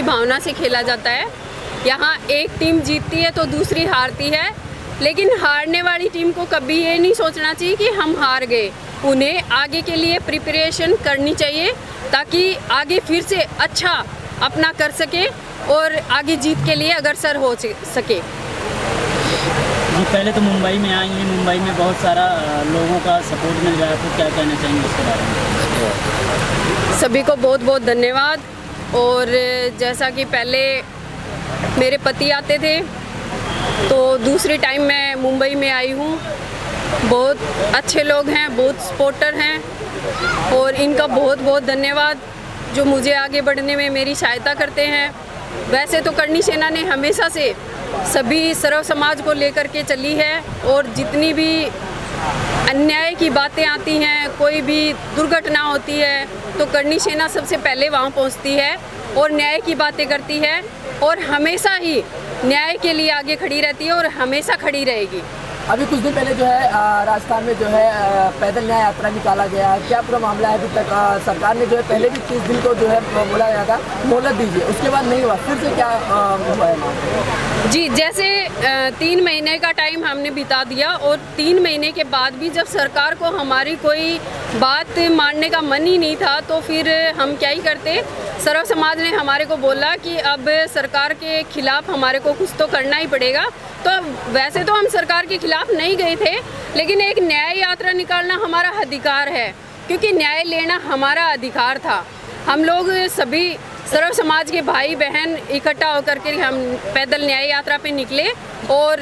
भावना से खेला जाता है। यहाँ एक टीम जीतती है तो दूसरी हारती है, लेकिन हारने वाली टीम को कभी ये नहीं सोचना चाहिए कि हम हार गए। उन्हें आगे के लिए प्रिपरेशन करनी चाहिए ताकि आगे फिर से अच्छा अपना कर सके और आगे जीत के लिए अग्रसर हो सके। जी, पहले तो मुंबई में आएंगे, मुंबई में बहुत सारा लोगों का सपोर्ट मिल रहा है, तो क्या कहना चाहेंगे उसके बारे में? सभी को बहुत बहुत धन्यवाद। और जैसा कि पहले मेरे पति आते थे, तो दूसरी टाइम मैं मुंबई में आई हूँ। बहुत अच्छे लोग हैं, बहुत सपोर्टर हैं और इनका बहुत बहुत धन्यवाद जो मुझे आगे बढ़ने में मेरी सहायता करते हैं। वैसे तो करणी सेना ने हमेशा से सभी सर्व समाज को लेकर के चली है और जितनी भी अन्याय की बातें आती हैं, कोई भी दुर्घटना होती है, तो करणी सेना सबसे पहले वहाँ पहुँचती है और न्याय की बातें करती है और हमेशा ही न्याय के लिए आगे खड़ी रहती है और हमेशा खड़ी रहेगी। अभी कुछ दिन पहले जो है राजस्थान में जो है पैदल न्याय यात्रा निकाला गया। क्या पूरा मामला है? अभी तक सरकार ने जो है पहले भी 30 दिन को जो है बोला गया था मोहलत दीजिए, उसके बाद नहीं हुआ, फिर से क्या हुआ है? जी, जैसे 3 महीने का टाइम हमने बिता दिया और 3 महीने के बाद भी जब सरकार को हमारी कोई बात मानने का मन ही नहीं था, तो फिर हम क्या ही करते। सर्व समाज ने हमारे को बोला कि अब सरकार के खिलाफ हमारे को कुछ तो करना ही पड़ेगा। तो वैसे तो हम सरकार के खिलाफ नहीं गए थे, लेकिन एक न्याय यात्रा निकालना हमारा अधिकार है, क्योंकि न्याय लेना हमारा अधिकार था। हम लोग सभी सर्व समाज के भाई बहन इकट्ठा होकर के हम पैदल न्याय यात्रा पे निकले और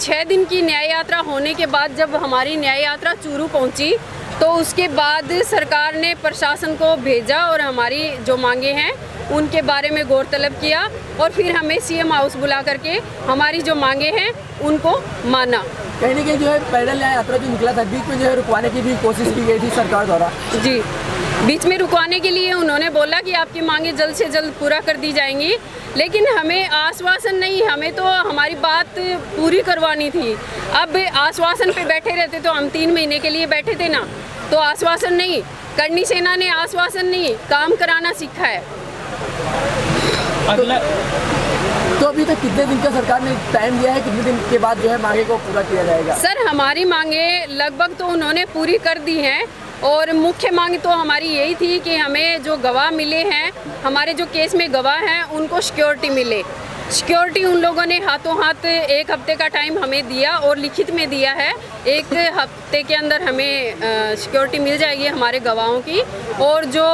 6 दिन की न्याय यात्रा होने के बाद जब हमारी न्याय यात्रा चूरू पहुंची, तो उसके बाद सरकार ने प्रशासन को भेजा और हमारी जो मांगे हैं उनके बारे में गौर तलब किया और फिर हमें सीएम हाउस बुला करके हमारी जो मांगे हैं उनको माना। कहीं ना कहीं जो है पैदल न्याय यात्रा जो निकला था, बीच में जो है रुकवाने की भी कोशिश की गई थी सरकार द्वारा। जी, बीच में रुकवाने के लिए उन्होंने बोला कि आपकी मांगे जल्द से जल्द पूरा कर दी जाएंगी, लेकिन हमें आश्वासन नहीं, हमें तो हमारी बात पूरी करवानी थी। अब आश्वासन पे बैठे रहते तो हम 3 महीने के लिए बैठे थे ना, तो आश्वासन नहीं, करणी सेना ने आश्वासन नहीं, काम कराना सीखा है। अगला तो अभी तक कितने दिन का सरकार ने टाइम दिया है, कितने दिन के बाद जो है मांगे को पूरा किया जाएगा? सर, हमारी मांगे लगभग तो उन्होंने पूरी कर दी हैं और मुख्य मांग तो हमारी यही थी कि हमें जो गवाह मिले हैं, हमारे जो केस में गवाह हैं, उनको सिक्योरिटी मिले। सिक्योरिटी उन लोगों ने हाथों हाथ 1 हफ्ते का टाइम हमें दिया और लिखित में दिया है। 1 हफ्ते के अंदर हमें सिक्योरिटी मिल जाएगी हमारे गवाहों की। और जो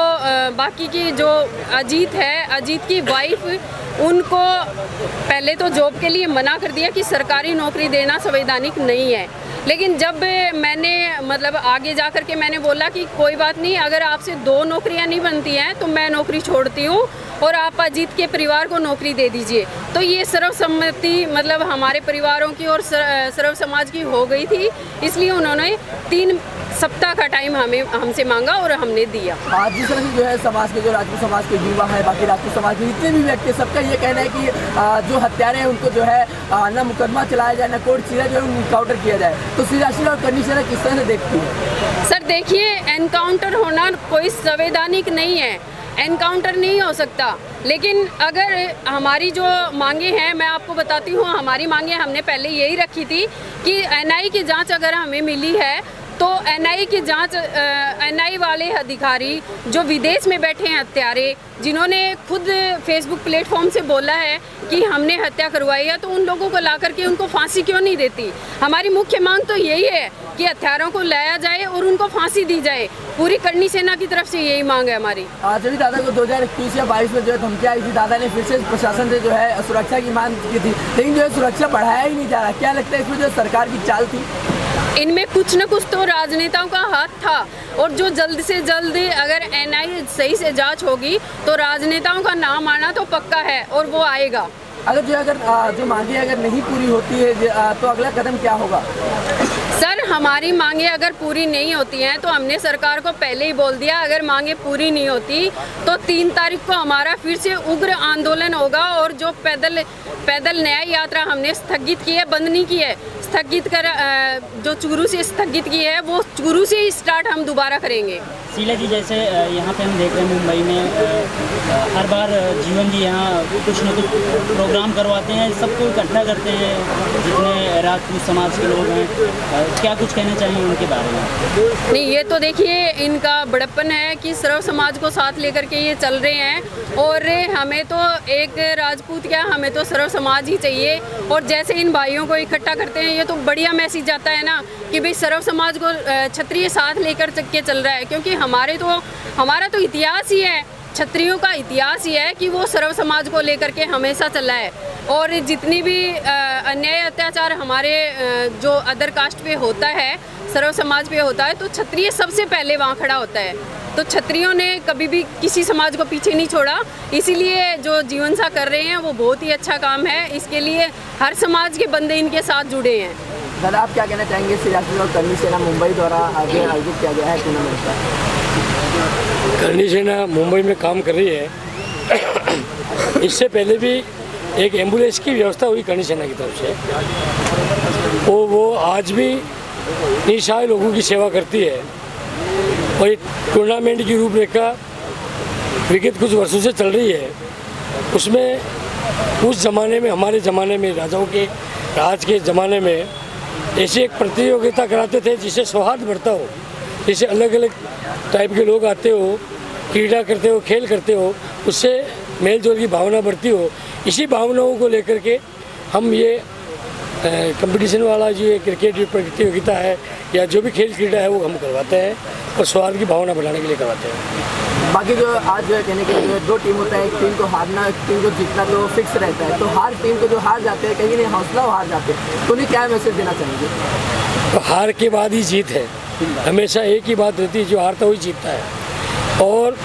बाकी की जो अजीत है, अजीत की वाइफ, उनको पहले तो जॉब के लिए मना कर दिया कि सरकारी नौकरी देना संवैधानिक नहीं है, लेकिन जब मैंने मतलब आगे जा कर के मैंने बोला कि कोई बात नहीं, अगर आपसे 2 नौकरियां नहीं बनती हैं तो मैं नौकरी छोड़ती हूं और आप अजीत के परिवार को नौकरी दे दीजिए, तो ये सर्वसम्मति मतलब हमारे परिवारों की और सर्व समाज की हो गई थी। इसलिए उन्होंने 3 सप्ताह का टाइम हमसे मांगा और हमने दिया। आज जिस तरह से जो है समाज के, जो राजपूत समाज के युवा है, बाकी राजपूत समाज के जितने भी व्यक्ति, सबका ये कहना है कि जो हत्यारे हैं उनको जो है ना मुकदमा चलाया जाए, ना कोर्ट सीधा जो है इनकाउंटर किया जाए। तो श्री और करणी सेना किस तरह से देखती है? सर देखिए, एनकाउंटर होना कोई संवैधानिक नहीं है, एनकाउंटर नहीं हो सकता। लेकिन अगर हमारी जो मांगे हैं, मैं आपको बताती हूँ, हमारी मांगे हमने पहले यही रखी थी कि एनआई की जांच अगर हमें मिली है तो एनआई की जांच, एनआई वाले अधिकारी जो विदेश में बैठे हैं हत्यारे, जिन्होंने खुद फेसबुक प्लेटफॉर्म से बोला है कि हमने हत्या करवाई है, तो उन लोगों को ला करके उनको फांसी क्यों नहीं देती? हमारी मुख्य मांग तो यही है कि हत्यारों को लाया जाए और उनको फांसी दी जाए। पूरी करणी सेना की तरफ से यही मांग है हमारी। आज भी दादा को 2021 या 22 में जो है धमकी आई थी, दादा ने फिर से प्रशासन से जो है सुरक्षा की मांग की थी, लेकिन जो है सुरक्षा बढ़ाया ही नहीं जा रहा। क्या लगता है इसमें जो सरकार की चाल थी? इनमें कुछ न कुछ तो राजनेताओं का हाथ था, और जो जल्द से जल्द अगर एनआई सही से जांच होगी तो राजनेताओं का नाम आना तो पक्का है और वो आएगा। अगर जो मांगे अगर नहीं पूरी होती है तो अगला कदम क्या होगा? सर, हमारी मांगे अगर पूरी नहीं होती हैं तो हमने सरकार को पहले ही बोल दिया, अगर मांगे पूरी नहीं होती तो 3 तारीख को हमारा फिर से उग्र आंदोलन होगा। और जो पैदल न्याय यात्रा हमने स्थगित की है, बंद नहीं की है, स्थगित जो चूरू से स्थगित की है वो चूरू से ही स्टार्ट हम दोबारा करेंगे। शीला जी, जैसे यहाँ पे हम देख रहे हैं मुंबई में हर बार जीवन जी यहाँ कुछ न कुछ प्रोग्राम करवाते हैं, सबको इकट्ठा करते हैं जितने राजपूत समाज के लोग हैं, क्या कुछ कहना चाहिए उनके बारे में? नहीं, ये तो देखिए इनका बड़प्पन है कि सर्व समाज को साथ लेकर के ये चल रहे हैं और हमें तो एक राजपूत क्या, हमें तो सर्व समाज ही चाहिए। और जैसे इन भाइयों को इकट्ठा करते हैं ये तो बढ़िया मैसेज जाता है ना कि भाई सर्व समाज को क्षत्रिय साथ लेकर के चल रहा है, क्योंकि हमारा तो इतिहास ही है, क्षत्रियों का इतिहास ही है कि वो सर्व समाज को लेकर के हमेशा चला है। और जितनी भी अन्याय अत्याचार हमारे जो अदर कास्ट पे होता है, सर्व समाज पे होता है, तो क्षत्रिय सबसे पहले वहाँ खड़ा होता है। तो क्षत्रियों ने कभी भी किसी समाज को पीछे नहीं छोड़ा, इसीलिए जो जीवन सा कर रहे हैं वो बहुत ही अच्छा काम है। इसके लिए हर समाज के बंदे इनके साथ जुड़े हैं। दादा, आप क्या कहना चाहेंगे? श्रीराष्ट्रीय और करनी सेना मुंबई द्वारा आगे आयोजित किया गया है टूर्नामेंट का। करनी सेना मुंबई में काम कर रही है। इससे पहले भी एक एम्बुलेंस की व्यवस्था हुई करनी सेना की तरफ से, वो आज भी निसहाय लोगों की सेवा करती है। और ये टूर्नामेंट की रूपरेखा विगत कुछ वर्षों से चल रही है। उसमें उस ज़माने में, हमारे ज़माने में, राजाओं के राज के ज़माने में ऐसी एक प्रतियोगिता कराते थे जिससे सौहार्द बढ़ता हो, जिससे अलग अलग टाइप के लोग आते हो, क्रीड़ा करते हो, खेल करते हो, उससे मेल जोल की भावना बढ़ती हो। इसी भावनाओं को लेकर के हम ये कंपटीशन वाला जो ये क्रिकेट प्रतियोगिता है या जो भी खेल क्रीड़ा है वो हम करवाते हैं और सौहार्द की भावना बढ़ाने के लिए करवाते हैं। बाकी जो आज जो है कहने के लिए दो टीम होता है, एक टीम को हारना, एक टीम को जीतना तो फिक्स रहता है। तो हार टीम को जो हार जाते हैं, कहीं नहीं हौसला हार जाते हैं, तो उन्हें क्या मैसेज देना चाहेंगे? तो हार के बाद ही जीत है, हमेशा एक ही बात रहती है, जो हारता वही जीतता है। और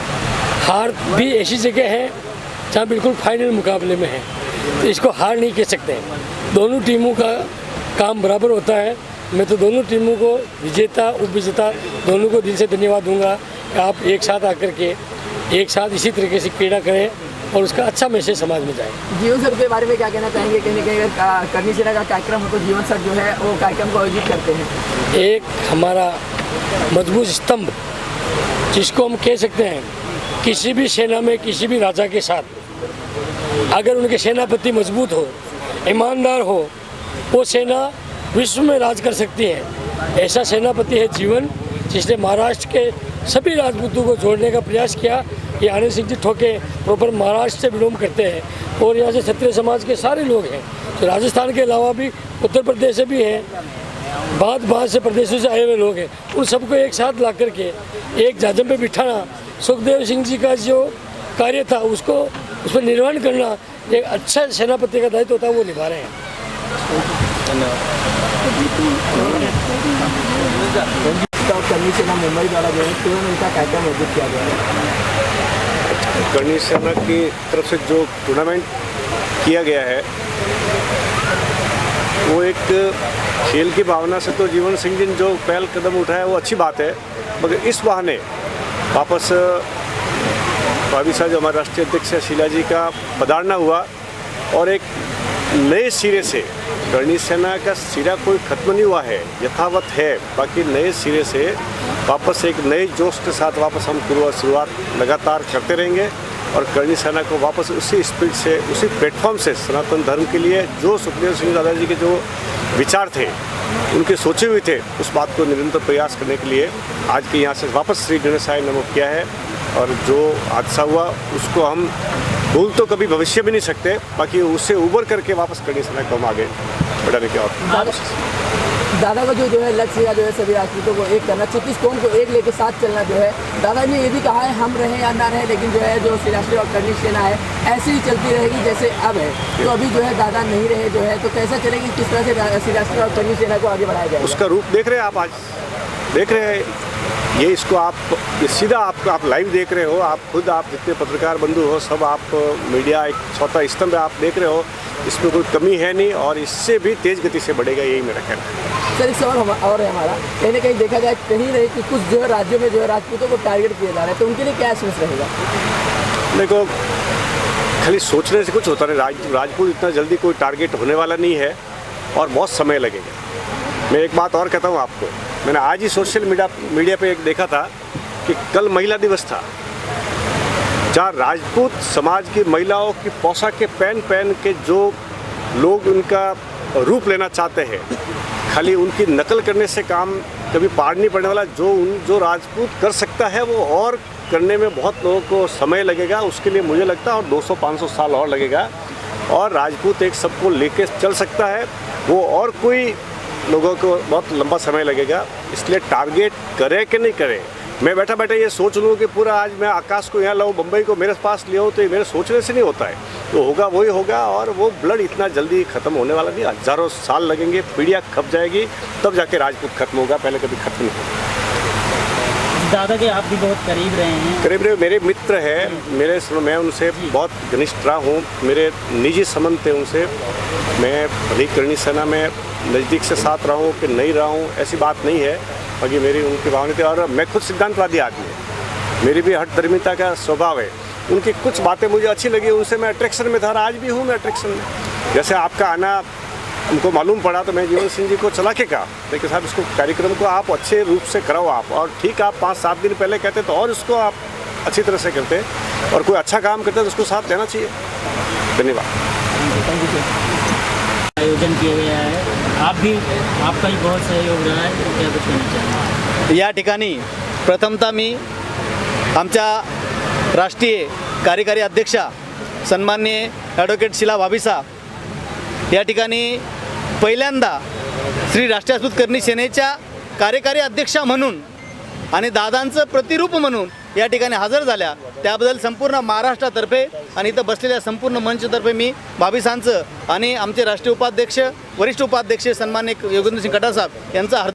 हार भी ऐसी जगह है जहाँ बिल्कुल फाइनल मुकाबले में है, तो इसको हार नहीं कह सकते। दोनों टीमों का काम बराबर होता है। मैं तो दोनों टीमों को, विजेता उपविजेता दोनों को दिल से धन्यवाद दूंगा कि आप एक साथ आकर के एक साथ इसी तरीके से क्रीड़ा करें और उसका अच्छा मैसेज समाज में जाए। जीवन सर के बारे में क्या कहना चाहेंगे? कहीं ना कहीं करनी सेना का कार्यक्रम हो तो जीवन सर जो है वो कार्यक्रम को आयोजित करते हैं। एक हमारा मजबूत स्तंभ जिसको हम कह सकते हैं, किसी भी सेना में किसी भी राजा के साथ अगर उनके सेनापति मजबूत हो, ईमानदार हो, वो सेना विश्व में राज कर सकती है। ऐसा सेनापति है जीवन, जिसने महाराष्ट्र के सभी राजपूतों को जोड़ने का प्रयास किया। ये आनंद सिंह जी ठोके प्रॉपर महाराष्ट्र से बिलोंग करते हैं और यहाँ से क्षत्रिय समाज के सारे लोग हैं, तो राजस्थान के अलावा भी उत्तर प्रदेश से भी हैं, बाहर से प्रदेशों से आए हुए लोग हैं। उन सबको एक साथ ला करके एक जाजम पे बिठाना, सुखदेव सिंह जी का जो कार्य था उसको उस पर निर्वहन करना एक अच्छा सेनापति का दायित्व होता है, वो निभा रहे हैं। करनी सेना मुंबई द्वारा जो है टूर्नामेंट का कार्यक्रम आयोजित किया गया है। करनी सेना की तरफ से जो टूर्नामेंट किया गया है वो एक खेल की भावना से, तो जीवन सिंह जी ने जो पहल कदम उठाया वो अच्छी बात है, मगर इस बहाने वापस भाभी साहब जो हमारे राष्ट्रीय अध्यक्ष है शीला जी का पधारना हुआ और एक नए सिरे से, करनी सेना का सिरा कोई खत्म नहीं हुआ है, यथावत है, बाकी नए सिरे से वापस एक नए जोश के साथ वापस हम शुरुआत लगातार करते रहेंगे और करनी सेना को वापस उसी स्पिरिट से, उसी प्लेटफॉर्म से सनातन धर्म के लिए जो सुखदेव सिंह दादाजी के जो विचार थे, उनके सोचे हुए थे, उस बात को निरंतर प्रयास करने के लिए आज के यहाँ से वापस श्री गणेशाय नमः किया है। और जो हादसा हुआ उसको हम भूल तो कभी भविष्य भी नहीं सकते, बाकी उससे उबर करके वापस करनी सेना को हम आगे बढ़ाने के। और दादा का जो है लक्ष्य जो है सभी राजपूतों को एक करना, 36 कौम को एक लेके साथ चलना जो है, दादा ने ये भी कहा है हम रहे या ना रहे, लेकिन जो है जो श्रीराष्ट्रीय और करनी सेना है ऐसे ही चलती रहेगी जैसे अब है। तो अभी जो है दादा नहीं रहे जो है, तो कैसा चलेगी, किस तरह से श्रीराष्ट्रीय और करनी सेना को आगे बढ़ाया जाएगा? उसका रूप देख रहे हैं आप, आज देख रहे हैं ये, इसको आप सीधा आप लाइव देख रहे हो, आप खुद, आप जितने पत्रकार बंधु हो सब, आप मीडिया एक चौथा स्तंभ आप देख रहे हो, इसमें कोई कमी है नहीं और इससे भी तेज गति से बढ़ेगा, यही मेरा कहना है। सर एक सवाल और है हमारा, कहीं ना कहीं देखा जाए कहीं रहे कि कुछ जो है राज्यों में जो है राजपूतों को टारगेट किया जा रहा है, तो उनके लिए क्या एसएमएस रहेगा? देखो, खाली सोचने से कुछ होता नहीं, राजपूत इतना जल्दी कोई टारगेट होने वाला नहीं है और बहुत समय लगेगा। मैं एक बात और कहता हूँ आपको, मैंने आज ही सोशल मीडिया पे एक देखा था कि कल महिला दिवस था, जहाँ राजपूत समाज की महिलाओं की पोशाकें पहन के जो लोग उनका रूप लेना चाहते हैं, खाली उनकी नकल करने से काम कभी पार नहीं पड़ने वाला। जो राजपूत कर सकता है वो और करने में बहुत लोगों को समय लगेगा, उसके लिए मुझे लगता है और 200-500 साल और लगेगा। और राजपूत एक सबको लेके चल सकता है, वो और कोई लोगों को बहुत लंबा समय लगेगा। इसलिए टारगेट करे कि नहीं करे, मैं बैठा बैठा ये सोच लूँ कि पूरा आज मैं आकाश को यहाँ लाऊँ, मुंबई को मेरे पास ले आऊँ, तो ये मेरे सोचने से नहीं होता है। तो होगा वही होगा, और वो ब्लड इतना जल्दी ख़त्म होने वाला नहीं, हज़ारों साल लगेंगे, पीढ़ियाँ खप जाएगी, तब जाके राजपूत खत्म होगा, पहले कभी खत्म नहीं होगा। दादा के आप भी बहुत करीब रहे हैं। करीब रहे, मेरे मित्र हैं, मैं उनसे बहुत घनिष्ठ रहा हूँ, मेरे निजी संबंध थे उनसे। मैं भली करनी सेना में नज़दीक से साथ रहा हूँ कि नहीं रहा हूँ, ऐसी बात नहीं है, बाकी मेरी उनकी भावना थी। और मैं खुद सिद्धांतवादी आदमी हूँ, मेरी भी हठधर्मिता का स्वभाव है। उनकी कुछ बातें मुझे अच्छी लगी, उनसे मैं अट्रैक्शन में था और आज भी हूँ मैं अट्रैक्शन में। जैसे आपका आना उनको मालूम पड़ा तो मैं जीवन सिंह जी को चला के कहा, लेकिन साहब इसको कार्यक्रम को आप अच्छे रूप से कराओ आप, और ठीक आप 5-7 दिन पहले कहते तो और इसको आप अच्छी तरह से करते, और कोई अच्छा काम करते तो उसको साथ देना चाहिए। धन्यवाद। आयोजन किया गया है, आपका ही बहुत सहयोग रहा है, क्या कुछ कहना चाहेंगे? या ठिकाणी प्रथमतः मी आमच्या राष्ट्रीय कार्यकारी अध्यक्षा सन्माननीय ॲडव्होकेट शीला भाभीसा या ठिकाणी पहिल्यांदा श्री राष्ट्रीय राजपूत करणी सेनेच्या कार्यकारी अध्यक्षा म्हणून आणि दादांचं प्रतिरूप म्हणून या ठिकाणी हजर झाल्या, त्याबद्दल संपूर्ण महाराष्ट्रातर्फे आणि इथं बसलेल्या संपूर्ण मंचतर्फे मी भाभीसांचं आणि आमचे राष्ट्रीय उपाध्यक्ष वरिष्ठ उपाध्यक्ष सन्माननीय योगेंद्र सिंग कटार साहेब यांचा